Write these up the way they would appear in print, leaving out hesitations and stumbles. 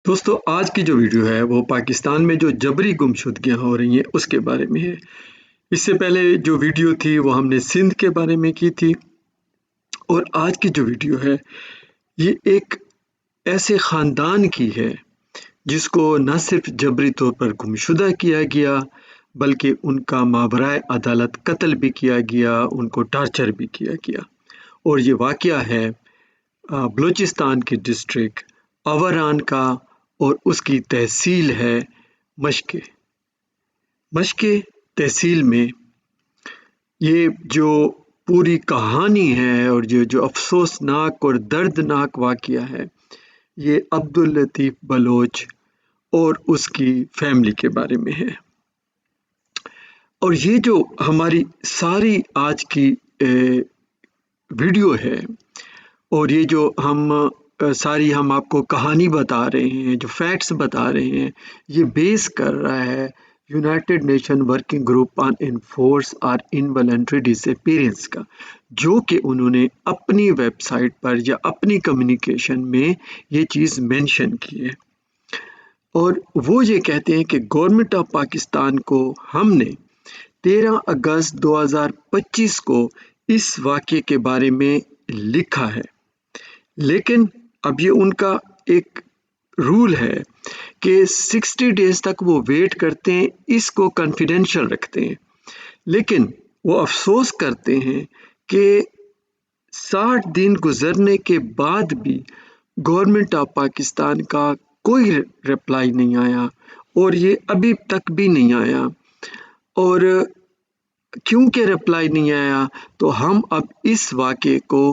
دوستو آج کی جو ویڈیو ہے وہ پاکستان میں جو جبری گمشدگیاں ہو رہی ہیں اس کے بارے میں ہے۔ اس سے پہلے جو ویڈیو تھی وہ ہم نے سندھ کے بارے میں کی تھی، اور آج کی جو ویڈیو ہے یہ ایک ایسے خاندان کی ہے جس کو نہ صرف جبری طور پر گمشدہ کیا گیا بلکہ ان کا مابرائے عدالت قتل بھی کیا گیا، ان کو ٹارچر بھی کیا گیا۔ اور یہ واقعہ ہے بلوچستان کے ڈسٹرکٹ اوران کا، اور اس کی تحصیل ہے مشکے۔ مشکے تحصیل میں یہ جو پوری کہانی ہے اور جو افسوسناک اور دردناک واقعہ ہے، یہ عبداللطیف بلوچ اور اس کی فیملی کے بارے میں ہے۔ اور یہ جو ہماری ساری آج کی ویڈیو ہے، اور یہ جو ہم آپ کو کہانی بتا رہے ہیں، جو فیکٹس بتا رہے ہیں، یہ بیس کر رہا ہے United nation working group on enforce اور انوالنٹری ڈس اپیئرنس کا، جو کہ انہوں نے اپنی ویب سائٹ پر یا اپنی کمیونیکیشن میں یہ چیز مینشن کی ہے۔ اور وہ یہ کہتے ہیں کہ گورنمنٹ آف پاکستان کو ہم نے 13 اگست 2025 کو اس واقعے کے بارے میں لکھا ہے، لیکن اب یہ ان کا ایک رول ہے کہ 60 ڈیز تک وہ ویٹ کرتے ہیں، اس کو کنفیڈینشل رکھتے ہیں، لیکن وہ افسوس کرتے ہیں کہ 60 دن گزرنے کے بعد بھی گورنمنٹ آف پاکستان کا کوئی رپلائی نہیں آیا، اور یہ ابھی تک بھی نہیں آیا۔ اور کیونکہ رپلائی نہیں آیا تو ہم اب اس واقعے کو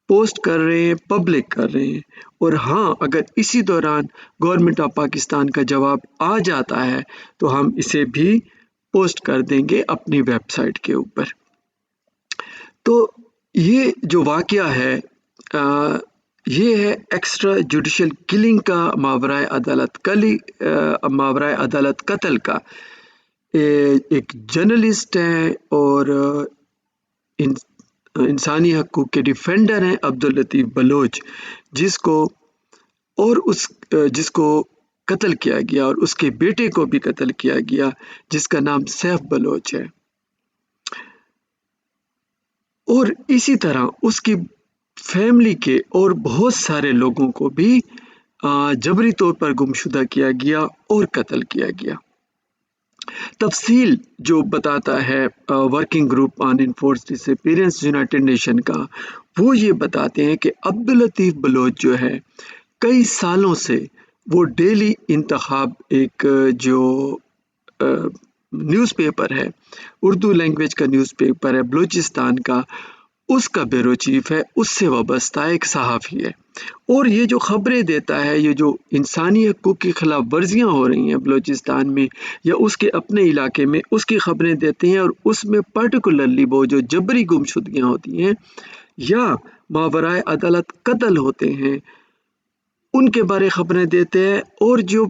پوسٹ کر رہے ہیں، پبلک کر رہے ہیں، اور ہاں اگر اسی دوران گورنمنٹ آف پاکستان کا جواب آ جاتا ہے تو ہم اسے بھی پوسٹ کر دیں گے اپنی ویب سائٹ کے اوپر۔ تو یہ جو واقعہ ہے یہ ہے ایکسٹرا جوڈیشل کلنگ کا، ماورائے عدالت قتل کا۔ ایک جرنلسٹ ہے اور انسانی حقوق کے ڈیفینڈر ہیں عبداللطیف بلوچ، جس کو قتل کیا گیا، اور اس کے بیٹے کو بھی قتل کیا گیا جس کا نام سیف بلوچ ہے۔ اور اسی طرح اس کی فیملی کے اور بہت سارے لوگوں کو بھی جبری طور پر گمشدہ کیا گیا اور قتل کیا گیا۔ تفصیل جو بتاتا ہے working group on enforce disappearance united nation کا، وہ یہ بتاتے ہیں کہ عبداللطیف بلوچ جو ہے کئی سالوں سے وہ ڈیلی انتخاب، ایک جو نیوز پیپر ہے، اردو لینگویج کا نیوز پیپر ہے بلوچستان کا، اس کا بیورو چیف ہے، اس سے وابستہ ایک صحافی ہے، اور یہ جو خبریں دیتا ہے، یہ جو انسانی حقوق کی خلاف ورزیاں ہو رہی ہیں بلوچستان میں یا اس کے اپنے علاقے میں، اس کی خبریں دیتے ہیں، اور اس میں پرٹیکولرلی وہ جو جبری گمشدگیاں ہوتی ہیں یا ماورائے عدالت قتل ہوتے ہیں ان کے بارے خبریں دیتے ہیں۔ اور جو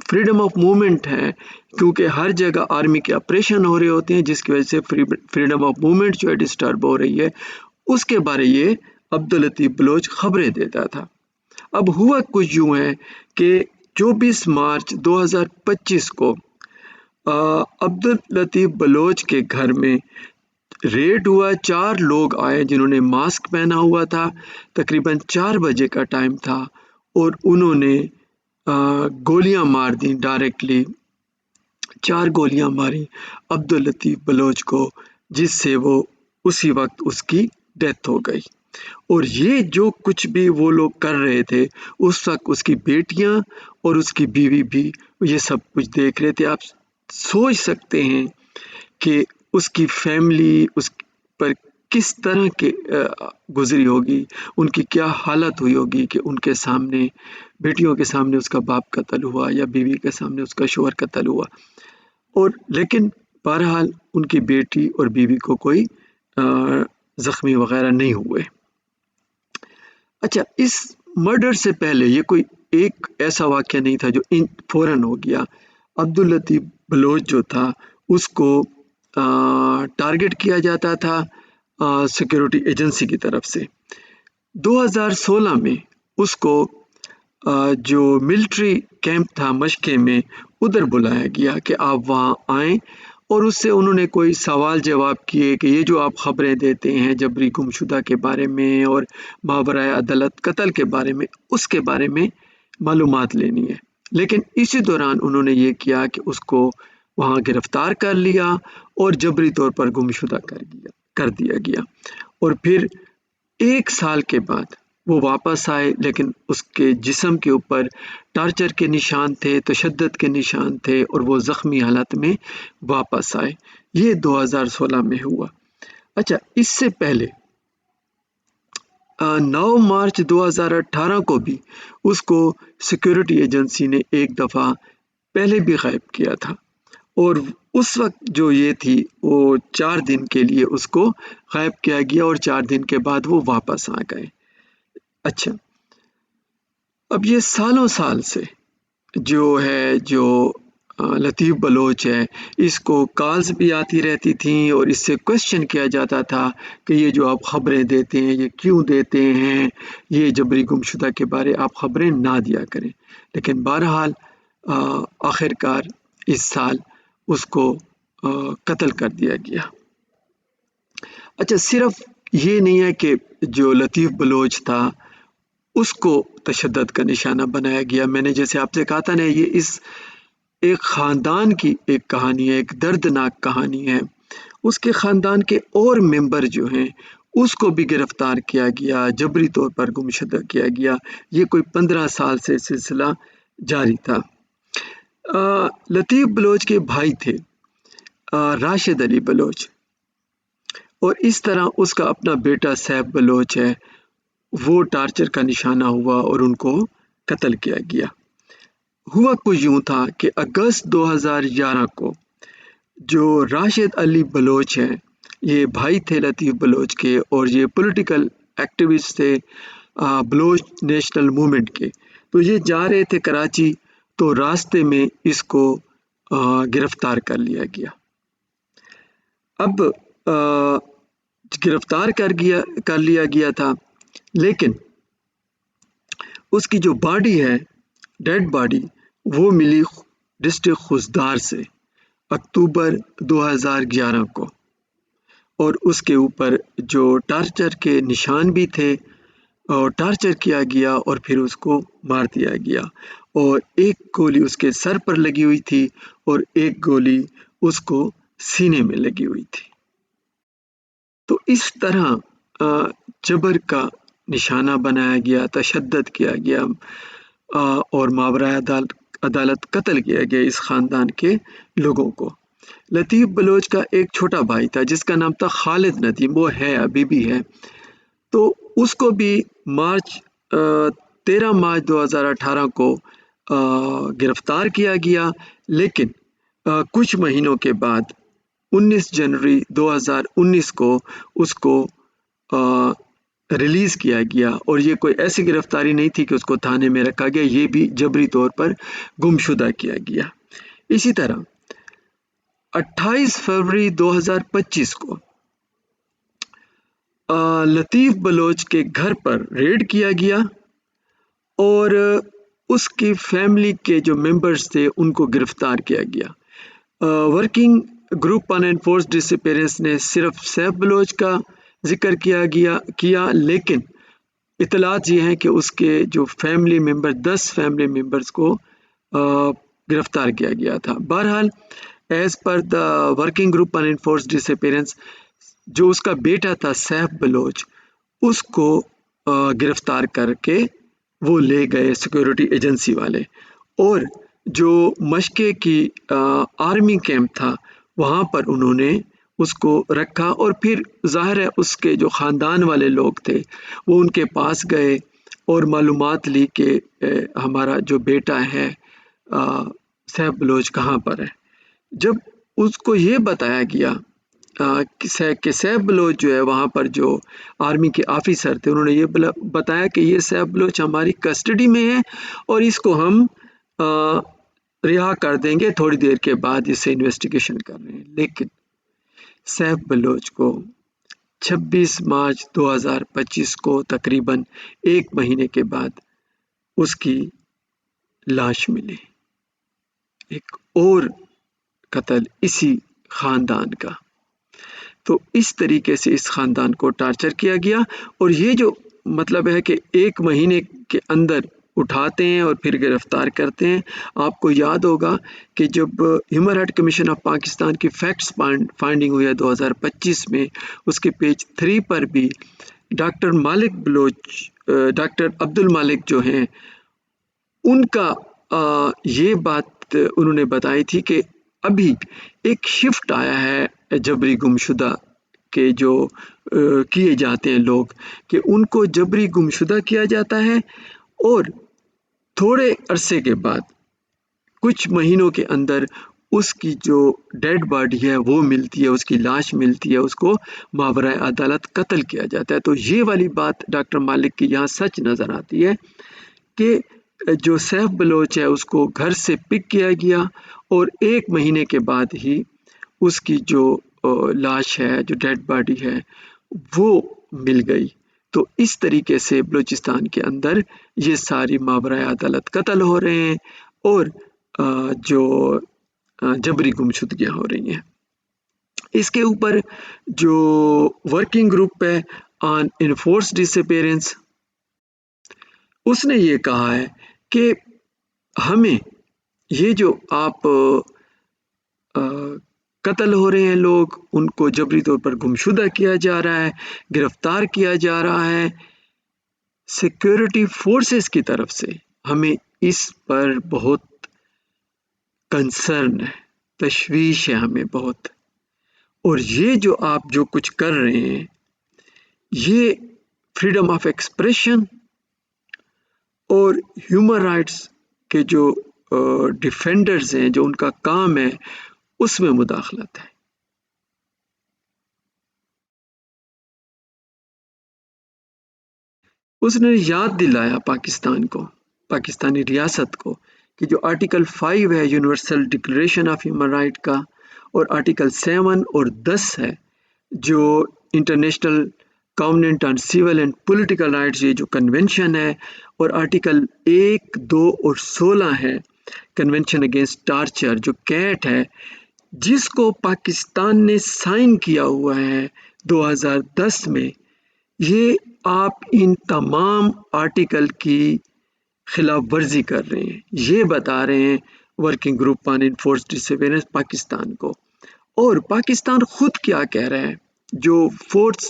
فریڈم آف موومنٹ ہے، کیونکہ ہر جگہ آرمی کے آپریشن ہو رہے ہوتے ہیں جس کی وجہ سے فریڈم آف موومنٹ جو ہے ڈسٹرب ہو رہی ہے، اس کے بارے یہ عبداللطیف بلوچ خبریں دیتا تھا۔ اب ہوا کچھ یوں ہے کہ 24 مارچ 2025 کو عبداللطیف بلوچ کے گھر میں ریڈ ہوا، 4 لوگ آئے جنہوں نے ماسک پہنا ہوا تھا، تقریباً 4 بجے کا ٹائم تھا، اور انہوں نے گولیاں مار دیں، ڈائریکٹلی 4 گولیاں ماری عبداللطیف بلوچ کو، جس سے وہ اسی وقت اس کی ڈیتھ ہو گئی۔ اور یہ جو کچھ بھی وہ لوگ کر رہے تھے اس وقت اس کی بیٹیاں اور اس کی بیوی بھی یہ سب کچھ دیکھ رہے تھے۔ آپ سوچ سکتے ہیں کہ اس کی فیملی اس پر کس طرح کے گزری ہوگی، ان کی کیا حالت ہوئی ہوگی کہ ان کے سامنے، بیٹیوں کے سامنے اس کا باپ قتل ہوا یا بیوی کے سامنے اس کا شوہر قتل ہوا، اور لیکن بہرحال ان کی بیٹی اور بیوی کو کوئی زخمی وغیرہ نہیں ہوئے۔ اچھا، اس مرڈر سے پہلے یہ کوئی ایک ایسا واقعہ نہیں تھا جو فوراً ہو گیا۔ عبداللطیف بلوچ جو تھا اس کو ٹارگٹ کیا جاتا تھا سیکیورٹی ایجنسی کی طرف سے۔ 2016 میں اس کو जो मिलिट्री कैंप था मशके में, उधर बुलाया गया कि आप वहाँ आएँ, और उससे उन्होंने कोई सवाल जवाब किए कि ये जो आप ख़बरें देते हैं जबरी गुमशुदा के बारे में और मावराए अदालत कत्ल के बारे में, उसके बारे में मालूमात लेनी है। लेकिन इसी दौरान उन्होंने ये किया कि उसको वहाँ गिरफ्तार कर लिया और जबरी तौर पर गुमशुदा कर दिया गया। और फिर 1 साल के बाद वो वापस आए, लेकिन उसके जिस्म के ऊपर टार्चर के निशान थे, तशद्दुद के निशान थे, और वो ज़ख्मी हालत में वापस आए। ये 2016 में हुआ। अच्छा, इससे पहले 9 मार्च 2018 को भी उसको सिक्योरिटी एजेंसी ने एक दफ़ा पहले भी गायब किया था, और उस वक्त जो ये थी वो 4 दिन के लिए उसको गायब किया गया और 4 दिन के बाद वो वापस आ गए। अच्छा, अब ये सालों साल से जो लतीफ़ बलोच है, इसको कॉल्स भी आती रहती थी और इससे क्वेश्चन किया जाता था कि ये जो आप ख़बरें देते हैं ये क्यों देते हैं, ये जबरी गुमशुदा के बारे आप ख़बरें ना दिया करें। लेकिन बहरहाल आखिरकार इस साल उसको कत्ल कर दिया गया। अच्छा, सिर्फ ये नहीं है कि जो लतीफ़ बलोच था उसको तशद्दुद का निशाना बनाया गया। मैंने जैसे आपसे कहा था ना, ये इस एक ख़ानदान की एक कहानी है, एक दर्दनाक कहानी है। उसके ख़ानदान के और मेंबर जो हैं उसको भी गिरफ्तार किया गया, जबरी तौर पर गुमशुदा किया गया। ये कोई 15 साल से सिलसिला जारी था। लतीफ़ बलोच के भाई थे राशिद अली बलोच, और इस तरह उसका अपना बेटा सैफ बलोच है, वो टार्चर का निशाना हुआ और उनको कत्ल किया गया। हुआ कुछ यूँ था कि अगस्त 2011 को जो राशिद अली बलोच हैं, ये भाई थे लतीफ़ बलोच के, और ये पॉलिटिकल एक्टिविस्ट थे बलोच नेशनल मूवमेंट के। तो ये जा रहे थे कराची, तो रास्ते में इसको गिरफ्तार कर लिया गया। अब गिरफ्तार कर लिया गया था, लेकिन उसकी जो बॉडी है, डेड बॉडी, वो मिली डिस्ट्रिक्ट खुशदार से अक्टूबर 2011 को, और उसके ऊपर जो टार्चर के निशान भी थे, और टार्चर किया गया और फिर उसको मार दिया गया, और एक गोली उसके सर पर लगी हुई थी और एक गोली उसको सीने में लगी हुई थी। तो इस तरह जबर का निशाना बनाया गया, तशद्दुद किया गया, और मावराए अदालत कत्ल किया गया इस ख़ानदान के लोगों को। लतीफ़ बलोच का एक छोटा भाई था जिसका नाम था खालिद नदीम, वो है, अभी भी है। तो उसको भी 13 मार्च 2018 को गिरफ्तार किया गया, लेकिन कुछ महीनों के बाद 19 जनवरी 2019 को उसको रिलीज़ किया गया, और ये कोई ऐसी गिरफ्तारी नहीं थी कि उसको थाने में रखा गया, ये भी जबरी तौर पर गुमशुदा किया गया। इसी तरह 28 फरवरी 2025 को लतीफ़ बलोच के घर पर रेड किया गया और उसकी फैमिली के जो मेंबर्स थे उनको गिरफ्तार किया गया। Working group on enforce disappearance ने सिर्फ सैफ बलोच का जिक्र किया, लेकिन इतलात ये हैं कि उसके जो फैमिली मेंबर 10 फैमिली मेंबर्स को गिरफ्तार किया गया था। बहरहाल as per the working group on enforce disappearance, जो उसका बेटा था सैफ बलोच, उसको गिरफ्तार करके वो ले गए सिक्योरिटी एजेंसी वाले, और जो मशके की आर्मी कैंप था वहाँ पर उन्होंने उसको रखा, और फिर ज़ाहिर है उसके जो ख़ानदान वाले लोग थे वो उनके पास गए और मालूमात ली कि हमारा जो बेटा है सैफ बलोच कहाँ पर है। जब उसको ये बताया गया कि सैफ बलोच जो है वहाँ पर जो आर्मी के ऑफिसर थे उन्होंने ये बताया कि ये सैफ बलोच हमारी कस्टडी में है और इसको हम रिहा कर देंगे, थोड़ी देर के बाद इससे इन्वेस्टिगेशन कर रहे हैं। लेकिन सैफ बलोच को 26 मार्च 2025 को तकरीबन 1 महीने के बाद उसकी लाश मिली, एक और कत्ल इसी खानदान का। तो इस तरीके से इस खानदान को टार्चर किया गया। और ये जो मतलब है कि 1 महीने के अंदर उठाते हैं और फिर गिरफ्तार करते हैं। आपको याद होगा कि जब human right commission of Pakistan की फैक्ट्स फाइंडिंग हुई है 2025 में, उसके पेज 3 पर भी डॉक्टर मालिक बलोच, डॉक्टर अब्दुल मालिक जो हैं, उनका ये बात उन्होंने बताई थी कि अभी एक शिफ्ट आया है जबरी गुमशुदा के जो किए जाते हैं लोग, कि उनको जबरी गुमशुदा किया जाता है और थोड़े अरसे के बाद, कुछ महीनों के अंदर उसकी जो डेड बॉडी है वो मिलती है, उसकी लाश मिलती है, उसको मावराए अदालत कत्ल किया जाता है। तो ये वाली बात डॉक्टर मालिक की यहाँ सच नज़र आती है कि जो सैफ बलोच है उसको घर से पिक किया गया और 1 महीने के बाद ही उसकी जो लाश है, जो डेड बॉडी है, वो मिल गई। तो इस तरीके से बलूचिस्तान के अंदर ये सारी मावराए अदालत कत्ल हो रहे हैं और जो जबरी गुमशुदगियाँ हो रही हैं। इसके ऊपर जो वर्किंग ग्रुप है ऑन इनफोर्स डिसअपीयरेंस, उसने ये कहा है कि हमें ये जो आप कत्ल हो रहे हैं लोग, उनको जबरी तौर पर गुमशुदा किया जा रहा है, गिरफ्तार किया जा रहा है सिक्योरिटी फोर्सेस की तरफ से, हमें इस पर बहुत कंसर्न है, तशवीश है हमें बहुत। और ये जो आप जो कुछ कर रहे हैं, ये फ्रीडम ऑफ एक्सप्रेशन और ह्यूमन राइट्स के जो डिफेंडर्स हैं, जो उनका काम है, उसमें मुदाखलत है। उसने याद दिलाया पाकिस्तान को, पाकिस्तानी रियासत को, कि जो आर्टिकल 5 है universal declaration of human right का, और आर्टिकल 7 और 10 है जो international covenant on civil and political rights, ये जो कन्वेंशन है, और आर्टिकल 1, 2 और 16 है कन्वेंशन अगेंस्ट टार्चर, जो कैट है, जिसको पाकिस्तान ने साइन किया हुआ है 2010 में। ये आप इन तमाम आर्टिकल की खिलाफ वर्जी कर रहे हैं, ये बता रहे हैं working group on enforce disappearance Pakistan को। और पाकिस्तान खुद क्या कह रहा है, जो 4th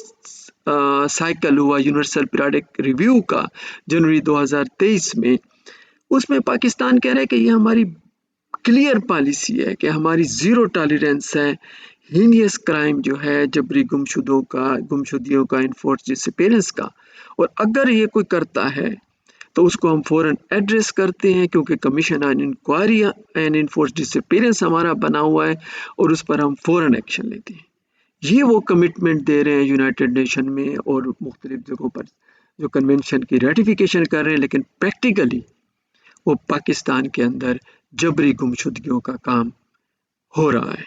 साइकिल हुआ यूनिवर्सल पीरियडिक रिव्यू का जनवरी 2023 में, उसमें पाकिस्तान कह रहा है कि ये हमारी क्लियर पॉलिसी है कि हमारी ज़ीरो टॉलरेंस है हीनियस क्राइम जो है जबरी गुमशुदियों का, इनफोर्स डिसअपीयरेंस का। और अगर ये कोई करता है तो उसको हम फ़ौरन एड्रेस करते हैं, क्योंकि commission on inquiry and enforce disappearance हमारा बना हुआ है और उस पर हम फ़ौरन एक्शन लेते हैं। ये वो कमिटमेंट दे रहे हैं यूनाइटेड नेशन में और मुख्तलिफ जगहों पर जो कन्वेंशन की रेटिफिकेशन कर रहे हैं, लेकिन प्रैक्टिकली वो पाकिस्तान के अंदर जबरी गुमशुदगियों का काम हो रहा है।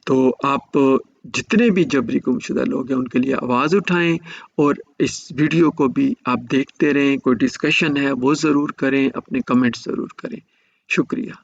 तो आप जितने भी जबरी गुमशुदा लोग हैं उनके लिए आवाज़ उठाएं और इस वीडियो को भी आप देखते रहें। कोई डिस्कशन है वो ज़रूर करें, अपने कमेंट्स ज़रूर करें। शुक्रिया।